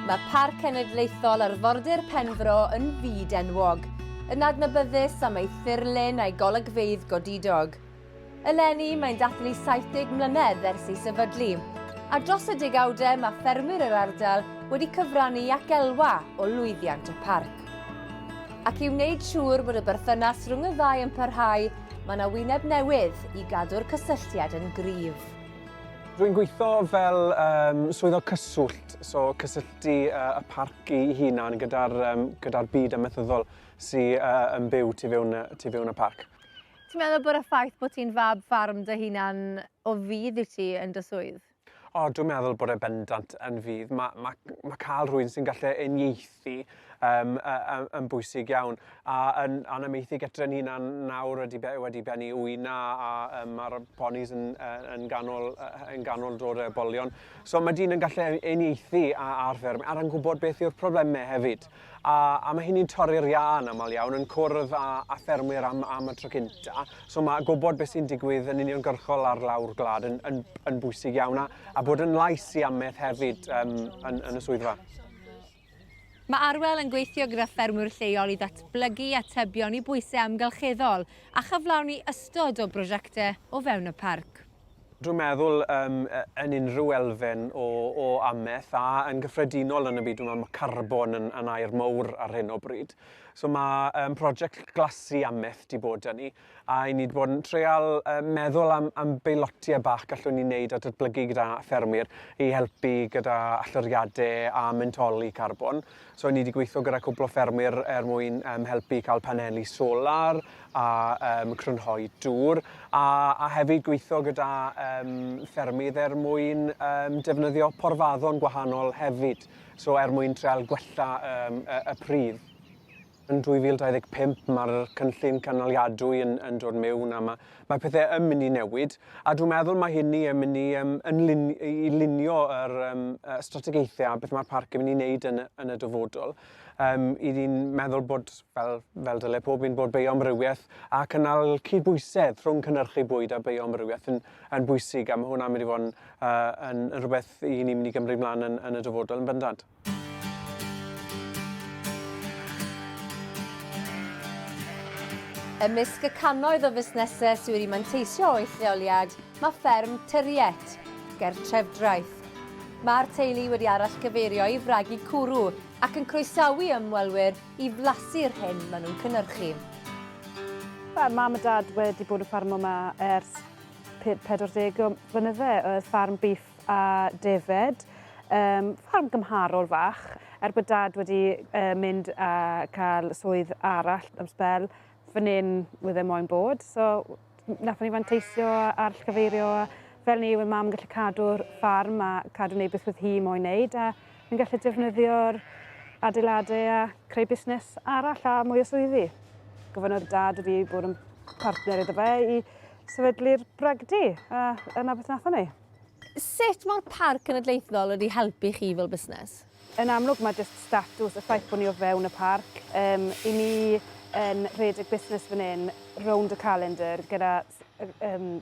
Mae Parc Cenedlaethol Arfordir Penfro yn fyd enwog, yn adnabyddus am ei thirlun a'i golygfeydd godidog. Eleni mae'n dathlu 70 mlynedd ers ei sefydlu, a dros y degawdau mae ffermwyr yr ardal wedi cyfrannu ac elwa o lwyddiant y parc. Ac i wneud siŵr bod y berthynas rhwng y ddau yn parhau, mae yna wyneb newydd i gadw'r cysylltiad yn gryf. Dwi'n gweithio fel swyddog cyswllt, so cysylltu y parc i hunan gyda'r byd amaethyddol sydd yn byw tu fewn y parc. Ti'n meddwl bod y ffaith bod ti'n fab ffarm dy hunan o fydd i ti yn dy swydd? Dwi'n meddwl bod e bendant yn fydd. Mae cael rhywun sy'n gallu uniaethu yn bwysig iawn. A yn amaethu gyda'n hunan nawr wedi bennu wyna a mae'r ponis yn ganol dod y bolion. So mae dyn yn gallu uniaethu a'r fferm a'n gwybod beth yw'r problemau hefyd. A mae hynny'n torri'r iân aml iawn yn cwrdd â ffermwyr am y tro cynta. So mae gwybod beth sy'n digwydd yn uniongyrchol ar lawr gwlad yn bwysig iawn a bod yn lais i amaeth hefyd yn y swyddfa. Mae Arwel yn gweithio gyda ffermwyr lleol i ddatblygu atebion i bwysau amgylcheddol a chyflawni ystod o brosiectau o fewn y parc. Dwi'n meddwl yn unrhyw elfen o amaeth a yn gyffredinol yn y byd, mae carbon yn air mawr ar hyn o bryd. So mae prosiect glasu amaeth di bod yn ni, a i ni wedi bod yn treial meddwl am beilotiau bach gallwn ni wneud a datblygu gyda ffermwyr i helpu gyda alluriadau a mentoli carbon. So ni wedi gweithio gyda cwbl o ffermwyr mwyn helpu cael paneli solar a crynhoi dŵr a hefyd gweithio gyda ffermydd mwyn defnyddio porfaddon gwahanol hefyd. So mwyn treial gwella y pridd. Yn 2025 mae'r cynllun canoliadwy yn dod mewn a mae pethau yn mynd i newid. A dwi'n meddwl mae hynny yn mynd i lunio yr strategaethau a beth mae'r parc yn mynd i wneud yn y dyfodol. I ni'n meddwl bod, fel dyle pob un, bod bioamrywiaeth a cynnal cydbwysedd rhwng cynnyrchu bwyd a bioamrywiaeth yn bwysig. A mae hwnna'n mynd i fod yn rhywbeth i ni'n mynd i gymryd mlaen yn y dyfodol yn bendant. Ymysg y cannoedd o fusnesau sydd wedi manteisio o'i lleoliad, mae fferm Tyriet, ger trefdraeth. Mae'r teulu wedi arall gyfeirio i fragu cwrw ac yn croesawu ymwelwyr i flasu'r hyn maen nhw'n cynnyrchu. Mam a dad wedi bod yn ffarmo yma ers 40 blynydde, ffarm beef a defed, ffarm gymharol fach, bod dad wedi mynd a cael swydd arall am sbel, fan hyn wydde moyn bod. So, nath ni fanteisio ar gyfeirio fel ni, wedi mam gallu cadw'r ffarm a cadw wneud beth wrth hi moyn wneud. A ni'n gallu defnyddio'r adeiladau a creu busnes arall a mwy o swyddi. Gofynnodd dad wedi bod yn partner iddo fe i sefydlu'r bragdy, a yna beth nath ni. Sut mae'r Parc Cenedlaethol wedi helpu chi fel busnes? Yn amlwg mae jyst statws y ffaith bod ni o fewn y parc. I ni yn rhedeg busnes fan hyn rownd y calendar gyda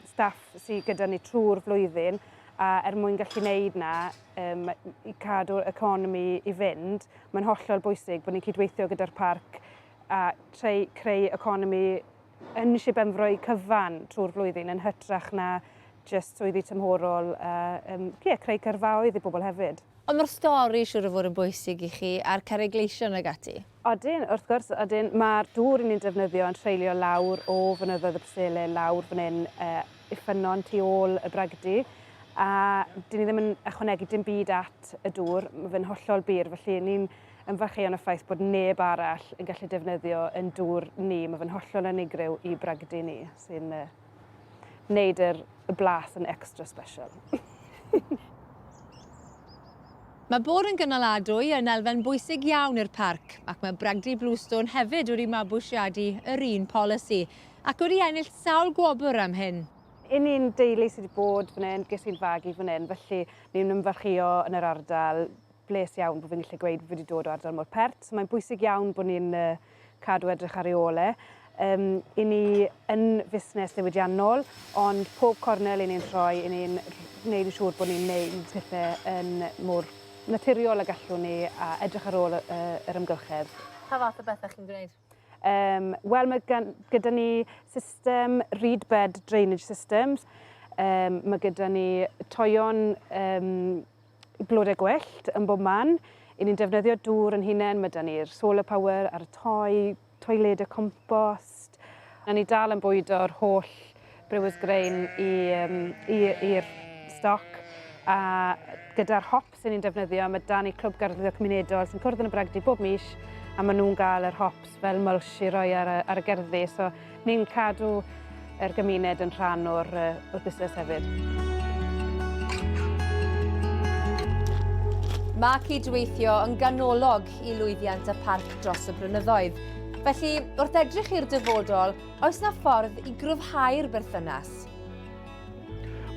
staff sydd gyda ni trwy'r flwyddyn a mwyn gallu wneud na i cadw'r economi i fynd, mae'n hollol bwysig bod ni'n cydweithio gyda'r parc a creu economi yn Sir Benfro i cyfan trwy'r flwyddyn yn hytrach na jyst swyddi tymhorol creu cyrfaoedd i bobl hefyd. Ond mae'r stori siŵr o fod yn bwysig i chi a'r cerigleision ag ati? Odyn, wrth gwrs, mae'r dŵr ni'n defnyddio yn treulio lawr o fynyddoedd y Preseli lawr fan hyn i ffynnon tu ôl y bragdy. A dyn ni ddim yn ychwanegu dim byd at y dŵr, mae fe'n hollol bir, felly ni'n ymfachu yn y ffaith bod neb arall yn gallu defnyddio yn dŵr ni. Mae fe'n hollol unigryw i bragdy ni, sy'n wneud y blas yn extra special. Mae bod yn gynaladwy yn elfen bwysig iawn i'r parc, ac mae bragdy Bluestone hefyd wedi mabwysiadu yr un polisi, ac wedi ennill sawl gwobr am hyn. Ni'n deulu sydd wedi bod fan hyn, ges i'n fagu fan hyn, felly ni'n ymfarchuo yn yr ardal bles iawn bod fi'n gallu gweud bod fi wedi dod o ardal mor pert. So mae'n bwysig iawn bod ni'n cadw edrych ar ei ole. I ni yn fusnes ddiwydiannol, ond pob cornel i ni'n troi, i ni'n gwneud yn siŵr bod ni'n gwneud pethau yn mor naturiol y gallwn ni a edrych ar ôl yr ymgylchedd. Pa fath o bethau chi'n gwneud? Wel, mae gyda ni system reed bed drainage systems. Mae gyda ni toion blodau gwyllt yn bob man. I ni'n defnyddio dŵr yn hunain, mae gyda ni'r solar power ar y toiledau compost. Na ni dal yn bwydo'r holl brewers grain i'r stoc. A gyda'r hops sy'n ni'n defnyddio, mae da ni clwb garddio cymunedol sy'n cwrdd yn y bragdy bob mis, a maen nhw'n gael yr hops fel mulch i roi ar y gerddi. So ni'n cadw yr gymuned yn rhan o'r busnes hefyd. Mae cydweithio yn ganolog i lwyddiant y parc dros y blynyddoedd. Felly, wrth edrych i'r dyfodol, oes yna ffordd i gryfhau'r berthynas?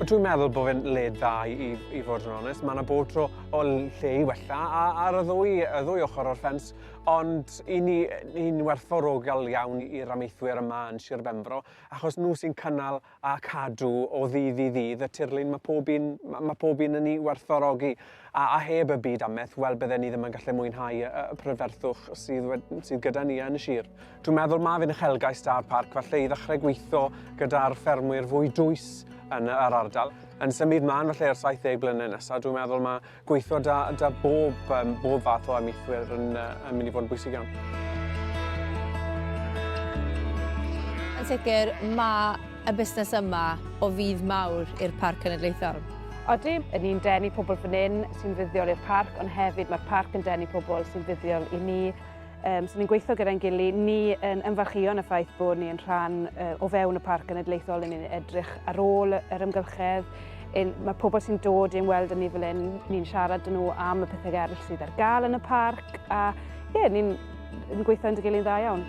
Dwi'n meddwl bod fe'n led dda i fod yn onest. Mae yna bod tro o lle i wella ar y ddwy ochr o'r ffens, ond ni'n werthfawrogol iawn i'r amaethwyr yma yn Sir Penfro, achos nhw sy'n cynnal a cadw o ddydd i ddydd y tirlun mae pob un yn ei werthfawrogi. A heb y byd amaeth, wel bydden ni ddim yn gallu mwynhau y pryferthwch sydd gyda ni yn y sir. Dwi'n meddwl mae fe'n uchelgais da'r parc, falle i ddechrau gweithio gyda'r ffermwyr fwy dwys yn yr ardal. Yn symud mlaen falle i'r 70 blynedd nesaf, dwi'n meddwl mae gweithio da bob fath o amaethwyr yn mynd i fod yn bwysig iawn. Yn sicr, mae y busnes yma o fydd mawr i'r Parc Cenedlaethol. Odi, ni'n denu pobl fan hyn sy'n fuddiol i'r parc, ond hefyd mae'r parc yn denu pobl sy'n fuddiol i ni. So ni'n gweithio gyda'n gilydd, ni yn ymfalchuon y ffaith bod ni'n rhan o fewn y Parc Cenedlaethol, ni'n edrych ar ôl yr ymgylchedd. Mae pobl sy'n dod i'n weld yn ni fel hyn, ni'n siarad â nhw am y pethau eraill sydd ar gael yn y parc, a ni'n gweithio yn dy gilydd dda iawn.